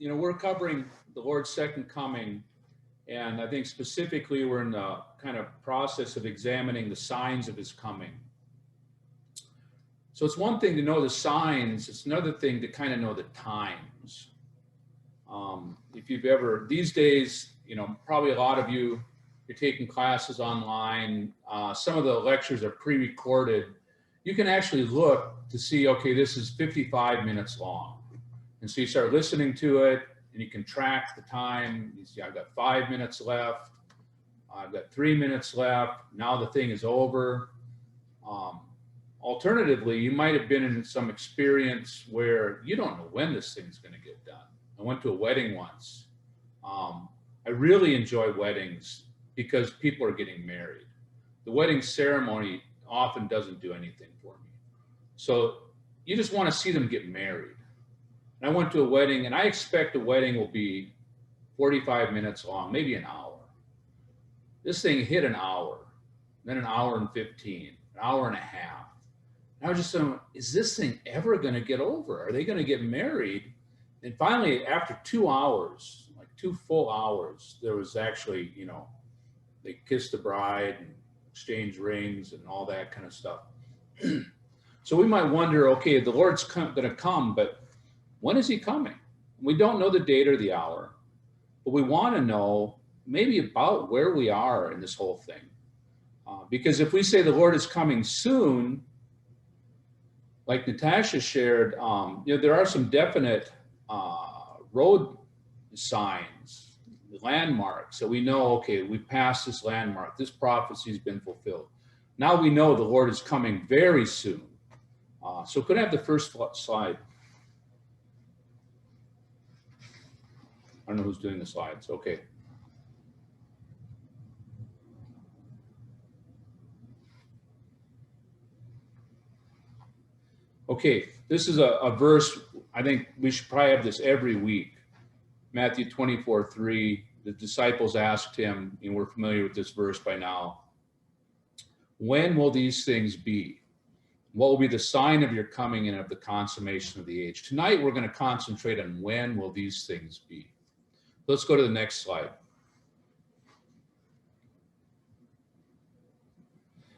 we're covering the Lord's second coming, and I think specifically we're in the kind of process of examining the signs of his coming. So it's one thing to know the signs, it's another thing to kind of know the times. If you've ever, these days, probably a lot of you, you're taking classes online. Some of the lectures are pre-recorded. You can actually look to see, okay, this is 55 minutes long. And so you start listening to it and you can track the time. You see, I've got 5 minutes left. I've got 3 minutes left. Now the thing is over. Alternatively, you might have been in some experience where you don't know when this thing's going to get done. I went to a wedding once. I really enjoy weddings because people are getting married. The wedding ceremony often doesn't do anything for me. So you just want to see them get married. And I went to a wedding, and I expect a wedding will be 45 minutes long, maybe an hour. This thing hit an hour, then an hour and 15, an hour and a half. And I was just saying, is this thing ever going to get over? Are they going to get married? And finally, after 2 hours, like 2 full hours, there was actually, they kissed the bride and exchanged rings and all that kind of stuff. So we might wonder, okay, the Lord's going to come, but when is he coming? We don't know the date or the hour, but we want to know maybe about where we are in this whole thing. Because if we say the Lord is coming soon, like Natasha shared, there are some definite road signs, landmarks. So we know, okay, we passed this landmark. This prophecy has been fulfilled. Now we know the Lord is coming very soon. So could I have the first slide? I don't know who's doing the slides. Okay. Okay, this is a verse, I think we should probably have this every week. Matthew 24:3, the disciples asked him, and we're familiar with this verse by now, when will these things be? What will be the sign of your coming and of the consummation of the age? Tonight, we're going to concentrate on when will these things be. Let's go to the next slide.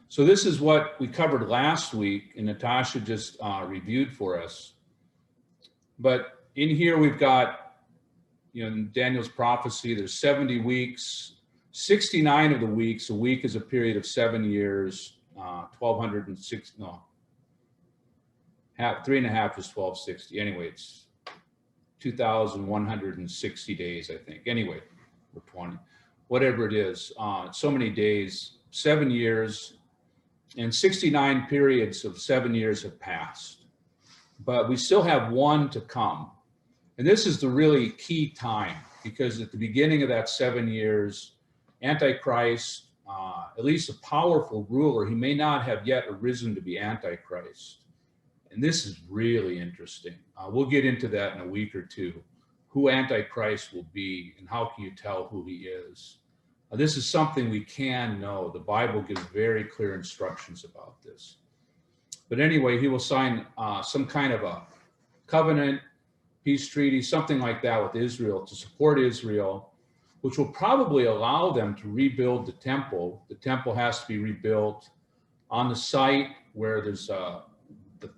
So this is what we covered last week, and Natasha just reviewed for us. But in here we've got, in Daniel's prophecy, there's 70 weeks, 69 of the weeks. A week is a period of 7 years, 1,206, no, 3.5 is 1,260. Anyway, it's 2,160 days, I think. Anyway, or 20, whatever it is. So many days, 7 years. And 69 periods of 7 years have passed, but we still have one to come. And this is the really key time, because at the beginning of that 7 years, Antichrist, at least a powerful ruler, he may not have yet arisen to be Antichrist. And this is really interesting. We'll get into that in a week or two, who Antichrist will be and how can you tell who he is. This is something we can know. The Bible gives very clear instructions about this. But anyway, he will sign some kind of a covenant, peace treaty, something like that with Israel to support Israel, which will probably allow them to rebuild the temple. The temple has to be rebuilt on the site where there's the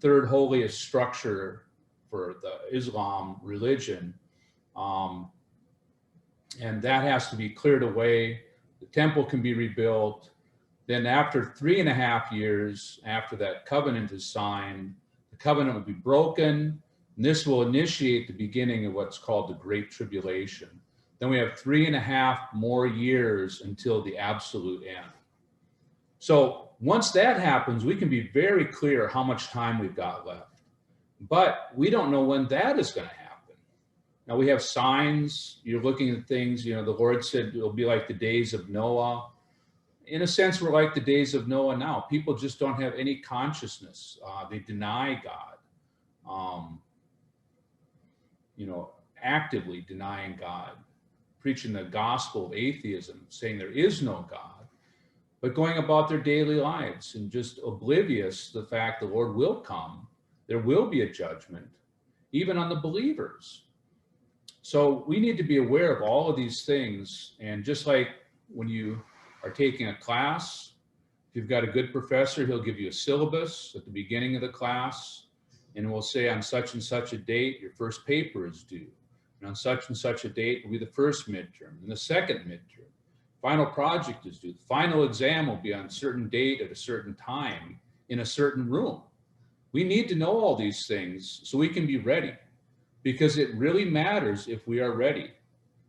third holiest structure for the Islam religion. And that has to be cleared away. The temple can be rebuilt. Then after 3.5 years after that covenant is signed, the covenant will be broken. And this will initiate the beginning of what's called the Great Tribulation. Then we have 3.5 more years until the absolute end. So once that happens, we can be very clear how much time we've got left. But we don't know when that is going to happen. Now we have signs, you're looking at things, the Lord said it'll be like the days of Noah. In a sense, we're like the days of Noah now. People just don't have any consciousness. They deny God, actively denying God, preaching the gospel of atheism, saying there is no God, but going about their daily lives and just oblivious to the fact the Lord will come. There will be a judgment, even on the believers. So we need to be aware of all of these things. And just like when you are taking a class, if you've got a good professor, he'll give you a syllabus at the beginning of the class, and will say on such and such a date, your first paper is due. And on such and such a date will be the first midterm and the second midterm. Final project is due. The final exam will be on a certain date at a certain time in a certain room. We need to know all these things so we can be ready, because it really matters if we are ready.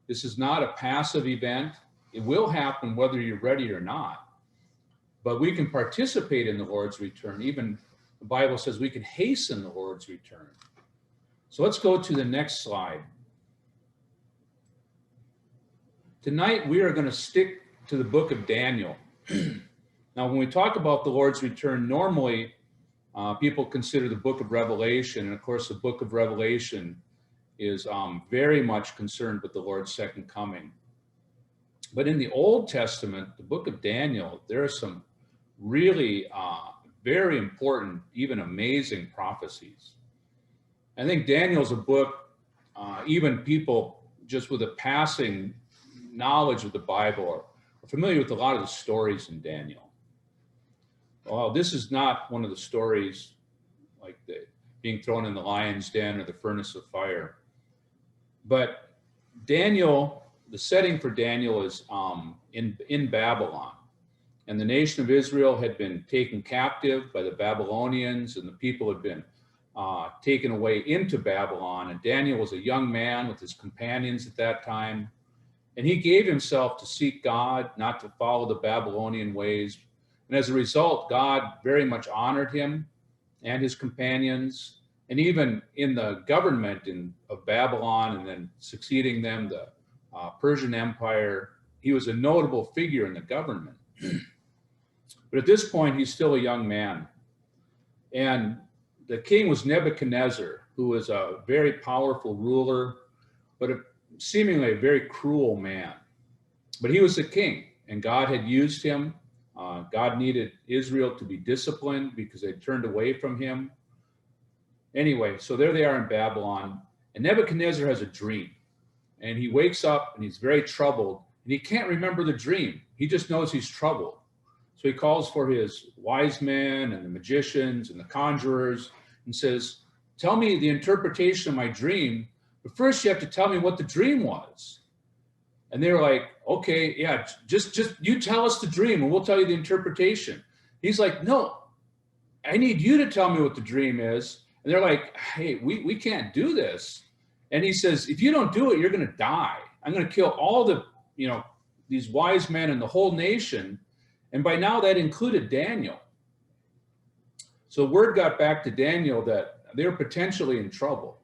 This is not a passive event. It will happen whether you're ready or not. But we can participate in the Lord's return. Even the Bible says we can hasten the Lord's return. So let's go to the next slide. Tonight, we are going to stick to the book of Daniel. Now, when we talk about the Lord's return, normally people consider the book of Revelation. And of course, the book of Revelation is very much concerned with the Lord's second coming. But in the Old Testament, the book of Daniel, there are some really very important, even amazing prophecies. I think Daniel's a book, even people just with a passing knowledge of the Bible are familiar with a lot of the stories in Daniel. Well, this is not one of the stories like being thrown in the lion's den or the furnace of fire. But Daniel, the setting for Daniel is in Babylon. And the nation of Israel had been taken captive by the Babylonians, and the people had been taken away into Babylon. And Daniel was a young man with his companions at that time. And he gave himself to seek God, not to follow the Babylonian ways. And as a result, God very much honored him and his companions. And even in the government of Babylon and then succeeding them, the Persian Empire, he was a notable figure in the government. But at this point, he's still a young man. And the king was Nebuchadnezzar, who was a very powerful ruler, but seemingly a very cruel man. But he was the king, and God had used him. God needed Israel to be disciplined because they turned away from him. Anyway, so there they are in Babylon, and Nebuchadnezzar has a dream. And he wakes up and he's very troubled, and he can't remember the dream. He just knows he's troubled. So he calls for his wise men and the magicians and the conjurers and says, tell me the interpretation of my dream, but first you have to tell me what the dream was. And they were like, okay, yeah, just you tell us the dream and we'll tell you the interpretation. He's like, no, I need you to tell me what the dream is. And they're like, hey, we can't do this. And he says, if you don't do it, you're going to die. I'm going to kill all the, these wise men and the whole nation. And by now that included Daniel. So word got back to Daniel that they were potentially in trouble.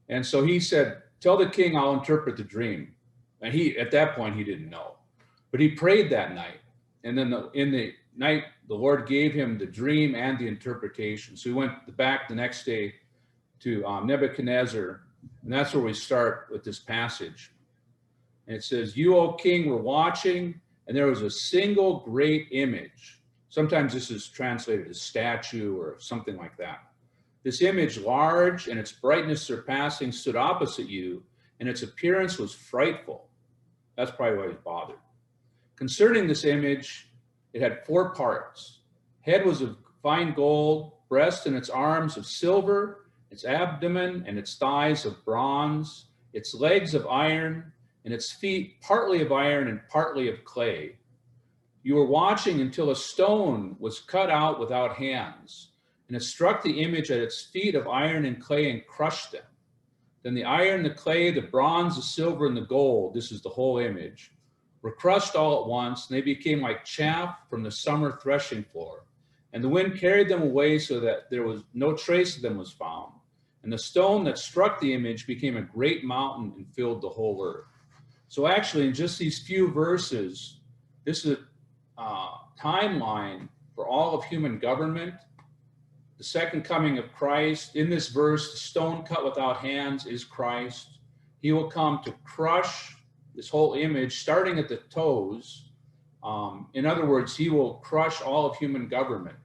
And so he said, tell the king I'll interpret the dream. And at that point, he didn't know. But he prayed that night. And then in the night, the Lord gave him the dream and the interpretation. So he went back the next day to Nebuchadnezzar. And that's where we start with this passage. And it says, you, O king, were watching, and there was a single great image. Sometimes this is translated as statue or something like that. This image, large and its brightness surpassing, stood opposite you, and its appearance was frightful. That's probably why he's bothered. Concerning this image, it had 4 parts. Head was of fine gold, breast and its arms of silver, its abdomen and its thighs of bronze, its legs of iron, and its feet partly of iron and partly of clay. You were watching until a stone was cut out without hands, and it struck the image at its feet of iron and clay and crushed them. Then the iron, the clay, the bronze, the silver, and the gold, this is the whole image, were crushed all at once, and they became like chaff from the summer threshing floor. And the wind carried them away so that there was no trace of them was found. And the stone that struck the image became a great mountain and filled the whole earth. So actually, in just these few verses, this is a timeline for all of human government, the second coming of Christ. In this verse, the stone cut without hands is Christ. He will come to crush this whole image, starting at the toes. In other words, he will crush all of human government.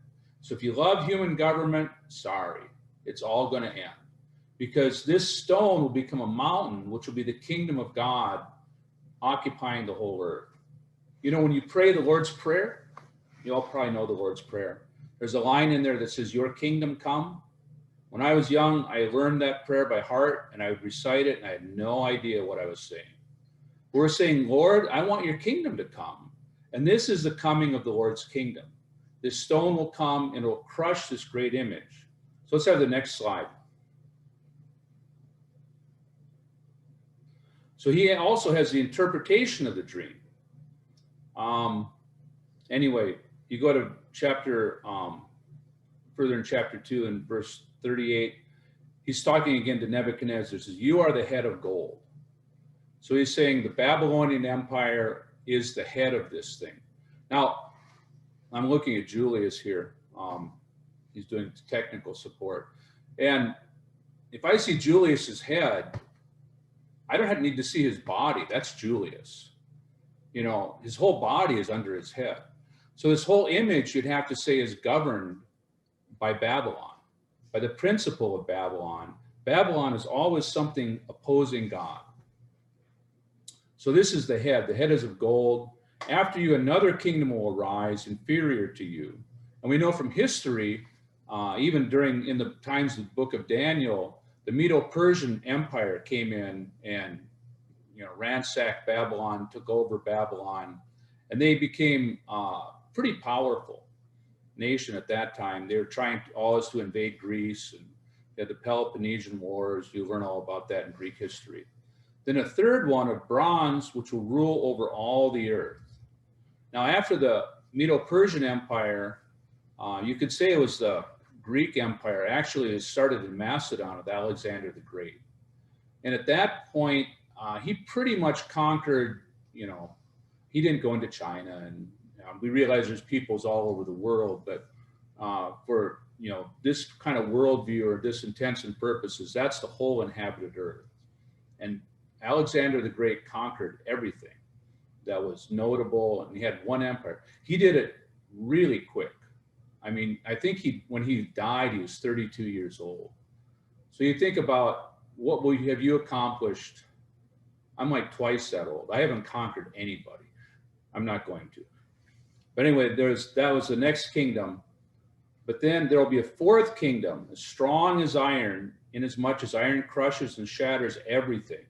So if you love human government, sorry, it's all going to end. because this stone will become a mountain, which will be the kingdom of God occupying the whole earth. You know, when you pray the Lord's Prayer, you all probably know the Lord's Prayer. There's a line in there that says, your kingdom come. When I was young, I learned that prayer by heart, and I would recite it, and I had no idea what I was saying. We're saying, Lord, I want your kingdom to come. And this is the coming of the Lord's kingdom. This stone will come and it will crush this great image. So let's have the next slide. So he also has the interpretation of the dream. Anyway, you go to chapter, further in chapter 2 and verse 38, he's talking again to Nebuchadnezzar. He says, you are the head of gold. So he's saying the Babylonian Empire is the head of this thing. Now, I'm looking at Julius here. He's doing technical support. And if I see Julius's head, I don't need to see his body. That's Julius. You know, his whole body is under his head. So this whole image, you'd have to say, is governed by Babylon, by the principle of Babylon. Babylon is always something opposing God. So this is the head. The head is of gold. After you, another kingdom will arise inferior to you. And we know from history, even in the times of the book of Daniel, the Medo-Persian Empire came in and, you know, ransacked Babylon, took over Babylon, and they became pretty powerful nation at that time. They were trying always to invade Greece, and they had the Peloponnesian Wars. You learn all about that in Greek history. Then a third one of bronze, which will rule over all the earth. Now, after the Medo-Persian Empire, you could say it was the Greek Empire. Actually, it started in Macedon with Alexander the Great. And at that point, he pretty much conquered, you know, he didn't go into China, and we realize there's peoples all over the world, but for, you know, this kind of worldview or this intents and purposes, that's the whole inhabited earth. And Alexander the Great conquered everything that was notable, and he had one empire. He did it really quick. I mean, I think when he died, he was 32 years old. So you think about what have you accomplished? I'm like twice that old. I haven't conquered anybody. I'm not going to. But anyway, that was the next kingdom. But then there will be a fourth kingdom, as strong as iron, inasmuch as iron crushes and shatters everything.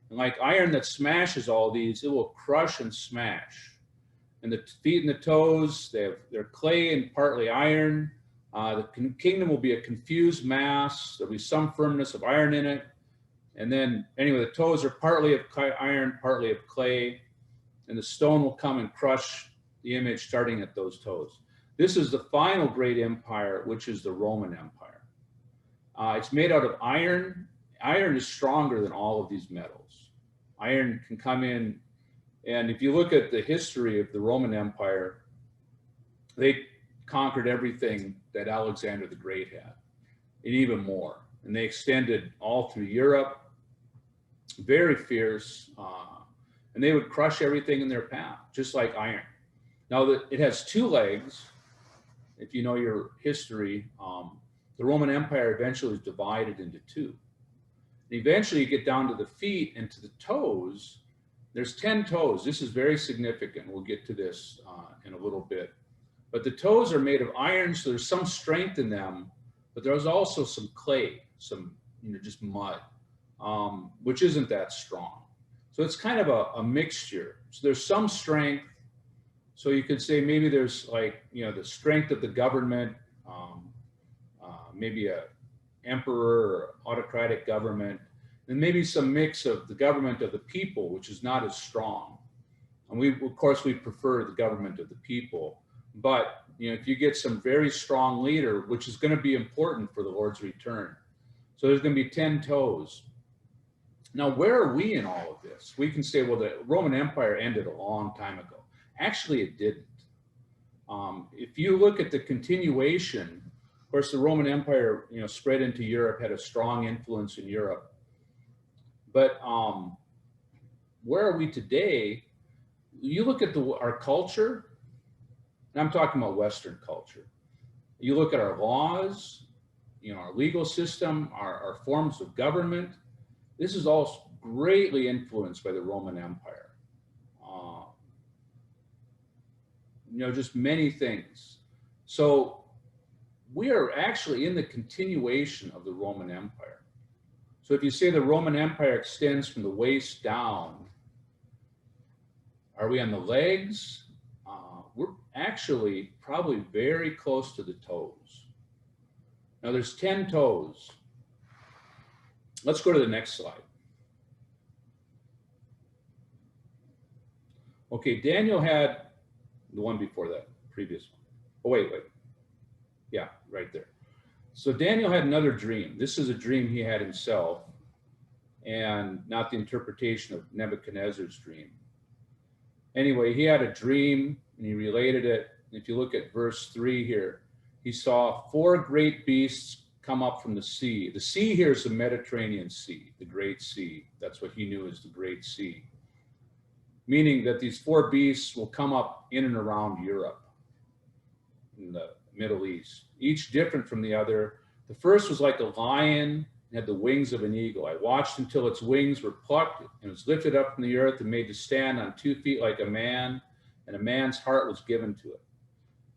And like iron that smashes all these, it will crush and smash. And the feet and the toes, they're clay and partly iron. The kingdom will be a confused mass. There'll be some firmness of iron in it. And then, anyway, the toes are partly of iron, partly of clay. And the stone will come and crush the image starting at those toes. This is the final great empire, which is the Roman Empire. It's made out of iron. Iron is stronger than all of these metals. Iron can come in, and if you look at the history of the Roman Empire, they conquered everything that Alexander the Great had, and even more. And they extended all through Europe, very fierce, and they would crush everything in their path, just like iron. Now, it has two legs. If you know your history, the Roman Empire eventually was divided into two. And eventually you get down to the feet and to the toes. There's 10 toes. This is very significant. We'll get to this in a little bit. But the toes are made of iron, so there's some strength in them, but there's also some clay, some, you know, just mud, which isn't that strong. So it's kind of a mixture. So there's some strength. So you could say maybe there's, like, you know, the strength of the government, maybe a emperor or autocratic government, and maybe some mix of the government of the people, which is not as strong. And of course, we prefer the government of the people. But, you know, if you get some very strong leader, which is going to be important for the Lord's return. So there's going to be 10 toes. Now, where are we in all of this? We can say, well, the Roman Empire ended a long time ago. Actually, it didn't. If you look at the continuation, of course, the Roman Empire, you know, spread into Europe, had a strong influence in Europe. But where are we today? You look at our culture, and I'm talking about Western culture. You look at our laws, our legal system, our forms of government. This is all greatly influenced by the Roman Empire. Just many things. So we are actually in the continuation of the Roman Empire. So if you say the Roman Empire extends from the waist down, are we on the legs? We're actually probably very close to the toes. Now there's 10 toes. Let's go to the next slide. Okay, Daniel had the one before that, previous one. Oh, wait. Yeah, right there. So Daniel had another dream. This is a dream he had himself, and not the interpretation of Nebuchadnezzar's dream. Anyway, he had a dream and he related it. If you look at verse 3 here, he saw 4 great beasts come up from the sea. The sea here is the Mediterranean Sea, the Great Sea. That's what he knew as the Great Sea. Meaning that these 4 beasts will come up in and around Europe, in the Middle East, each different from the other. The first was like a lion and had the wings of an eagle. I watched until its wings were plucked and was lifted up from the earth and made to stand on 2 feet like a man, and a man's heart was given to it.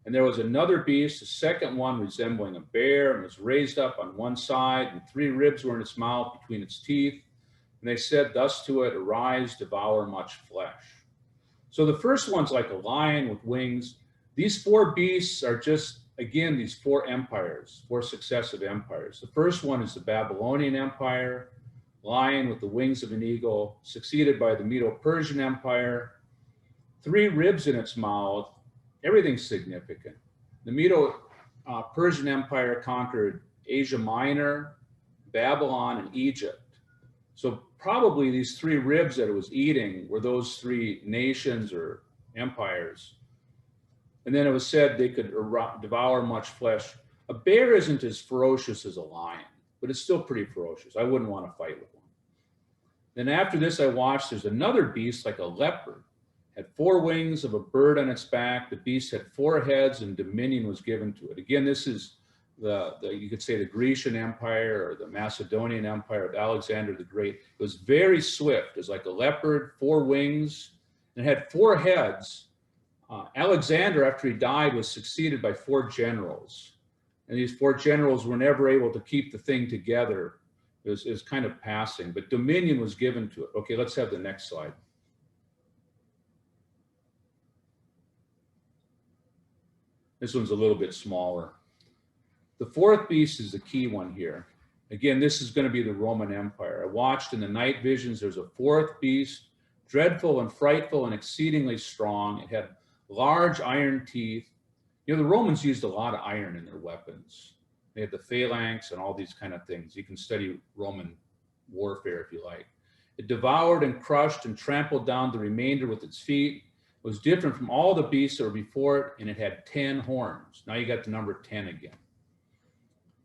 And there was another beast, the second one resembling a bear, and was raised up on one side, and 3 ribs were in its mouth between its teeth. And they said thus to it, arise, devour much flesh. So the first one's like a lion with wings. These 4 beasts are just, again, these 4 empires, 4 successive empires. The first one is the Babylonian Empire, lion with the wings of an eagle, succeeded by the Medo-Persian Empire, 3 ribs in its mouth. Everything's significant. The Medo-Persian Empire conquered Asia Minor, Babylon, and Egypt. So probably these 3 ribs that it was eating were those 3 nations or empires. And then it was said they could devour much flesh. A bear isn't as ferocious as a lion, but it's still pretty ferocious. I wouldn't want to fight with one. Then after this, I watched, there's another beast like a leopard, had 4 wings of a bird on its back. The beast had 4 heads and dominion was given to it. Again, this is you could say the Grecian Empire or the Macedonian Empire of Alexander the Great. It was very swift. It was like a leopard, 4 wings, and it had 4 heads. Alexander, after he died, was succeeded by 4 generals. And these 4 generals were never able to keep the thing together. It was kind of passing, but dominion was given to it. Okay, let's have the next slide. This one's a little bit smaller. The 4th beast is the key one here. Again, this is going to be the Roman Empire. I watched in the night visions, there's a 4th beast, dreadful and frightful and exceedingly strong. It had large iron teeth. The Romans used a lot of iron in their weapons. They had the phalanx and all these kind of things. You can study Roman warfare if you like. It devoured and crushed and trampled down the remainder with its feet. It was different from all the beasts that were before it, and it had 10 horns. Now you got the number 10 again.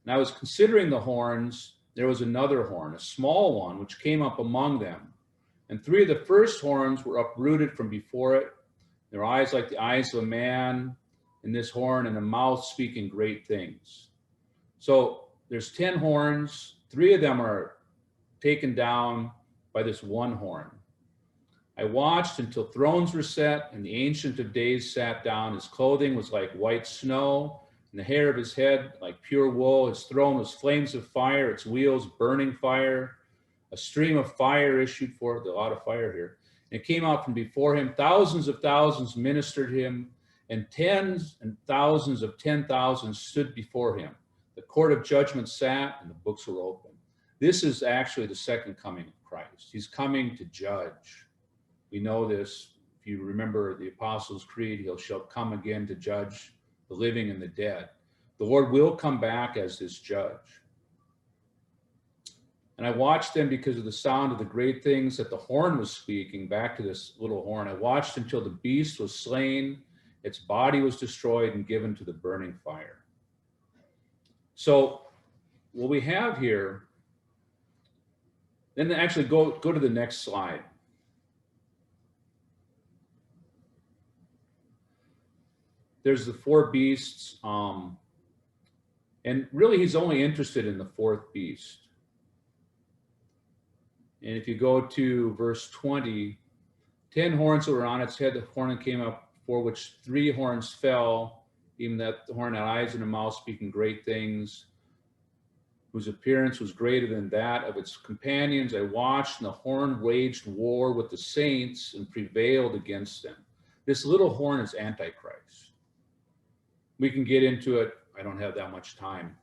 And I was considering the horns. There was another horn, a small one, which came up among them. And 3 of the first horns were uprooted from before it. Their eyes like the eyes of a man in this horn, and a mouth speaking great things. So there's 10 horns. 3 of them are taken down by this one horn. I watched until thrones were set, and the Ancient of Days sat down. His clothing was like white snow, and the hair of his head like pure wool. His throne was flames of fire, its wheels burning fire. A stream of fire issued forth, a lot of fire here. And it came out from before him. Thousands of thousands ministered him, and tens and thousands of 10,000 stood before him. The court of judgment sat, and the books were open. This is actually the second coming of Christ. He's coming to judge. We know this. If you remember the Apostles' Creed, he shall come again to judge the living and the dead. The Lord will come back as this judge. And I watched them because of the sound of the great things that the horn was speaking, back to this little horn. I watched until the beast was slain, its body was destroyed and given to the burning fire. So what we have here, then actually go to the next slide. There's the 4 beasts, and And really, he's only interested in the fourth beast. And if you go to verse 20, 10 horns that were on its head, the horn that came up, for which 3 horns fell, even that the horn had eyes and a mouth speaking great things, whose appearance was greater than that of its companions. I watched, and the horn waged war with the saints and prevailed against them. This little horn is Antichrist. We can get into it. I don't have that much time.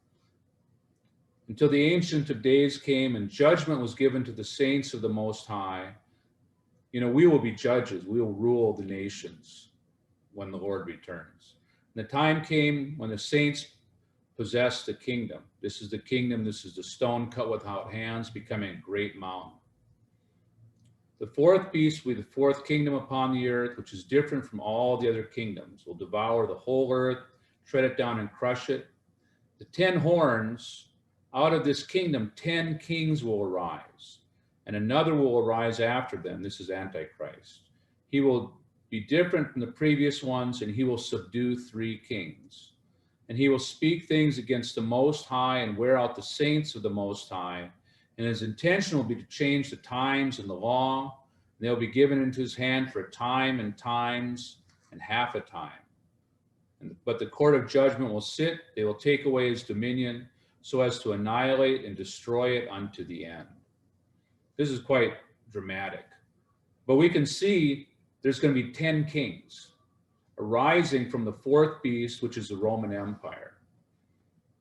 Until the Ancient of Days came and judgment was given to the saints of the Most High. You know, we will be judges. We will rule the nations when the Lord returns. And the time came when the saints possessed the kingdom. This is the kingdom. This is the stone cut without hands, becoming a great mountain. The fourth beast will be the fourth kingdom upon the earth, which is different from all the other kingdoms. Will devour the whole earth, tread it down and crush it. The 10 horns, out of this kingdom, 10 kings will arise, and another will arise after them. This is Antichrist. He will be different from the previous ones, and he will subdue 3 kings. And he will speak things against the Most High and wear out the saints of the Most High. And his intention will be to change the times and the law. And they'll be given into his hand for a time and times and half a time. But the court of judgment will sit. They will take away his dominion so as to annihilate and destroy it unto the end. This is quite dramatic. But we can see there's going to be 10 kings arising from the fourth beast, which is the Roman Empire.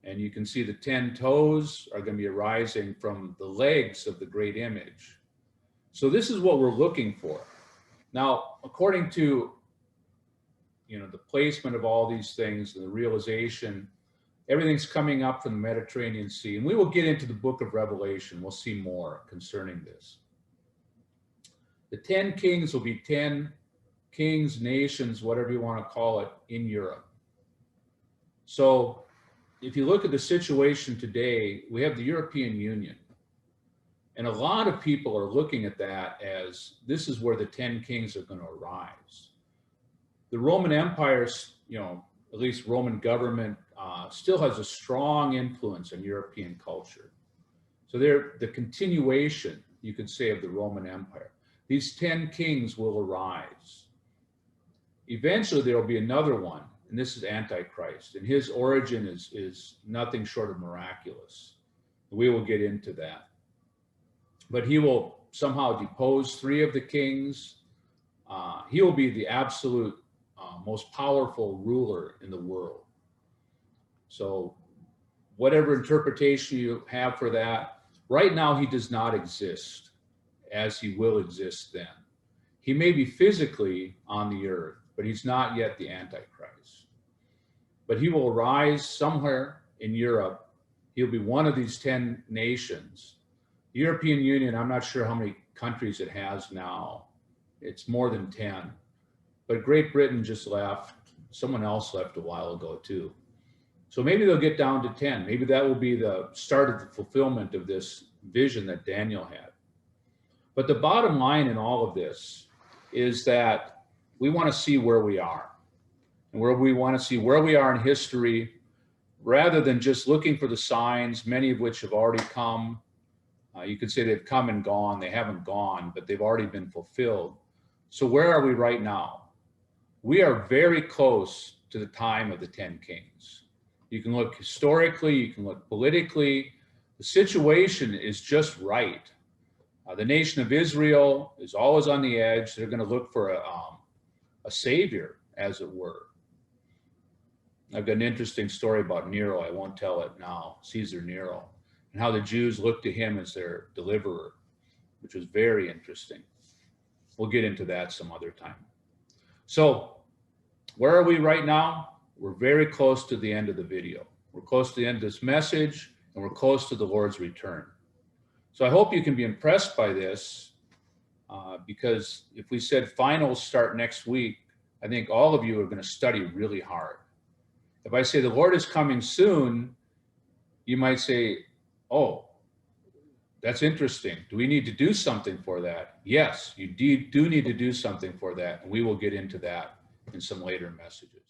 And you can see the 10 toes are going to be arising from the legs of the great image. So this is what we're looking for. Now, according to, the placement of all these things and the realization, everything's coming up from the Mediterranean Sea. And we will get into the book of Revelation. We'll see more concerning this. The 10 kings will be 10 kings, nations, whatever you want to call it, in Europe. So if you look at the situation today, we have the European Union. And a lot of people are looking at that as this is where the 10 kings are going to arise. The Roman Empire, at least Roman government, still has a strong influence on European culture. So they're the continuation, you could say, of the Roman Empire. These 10 kings will arise. Eventually, there will be another one, and this is Antichrist. And his origin is nothing short of miraculous. We will get into that. But he will somehow depose 3 of the kings. He will be the absolute most powerful ruler in the world. So whatever interpretation you have for that, right now he does not exist as he will exist then. He may be physically on the earth, but he's not yet the Antichrist. But he will arise somewhere in Europe. He'll be one of these 10 nations. The European Union, I'm not sure how many countries it has now. It's more than 10. But Great Britain just left. Someone else left a while ago too. So maybe they'll get down to 10. Maybe that will be the start of the fulfillment of this vision that Daniel had. But the bottom line in all of this is that we want to see where we are, and where we want to see where we are in history, rather than just looking for the signs, many of which have already come. You could say they've come and gone. They haven't gone, but they've already been fulfilled. So where are we right now? We are very close to the time of the 10 kings. You can look historically, you can look politically. The situation is just right. The nation of Israel is always on the edge. They're going to look for a savior, as it were. I've got an interesting story about Nero. I won't tell it now, Caesar Nero, and how the Jews looked to him as their deliverer, which was very interesting. We'll get into that some other time. So where are we right now? We're very close to the end of the video. We're close to the end of this message, and we're close to the Lord's return. So I hope you can be impressed by this, because if we said finals start next week, I think all of you are going to study really hard. If I say the Lord is coming soon, you might say, oh, that's interesting. Do we need to do something for that? Yes, you do need to do something for that, and we will get into that in some later messages.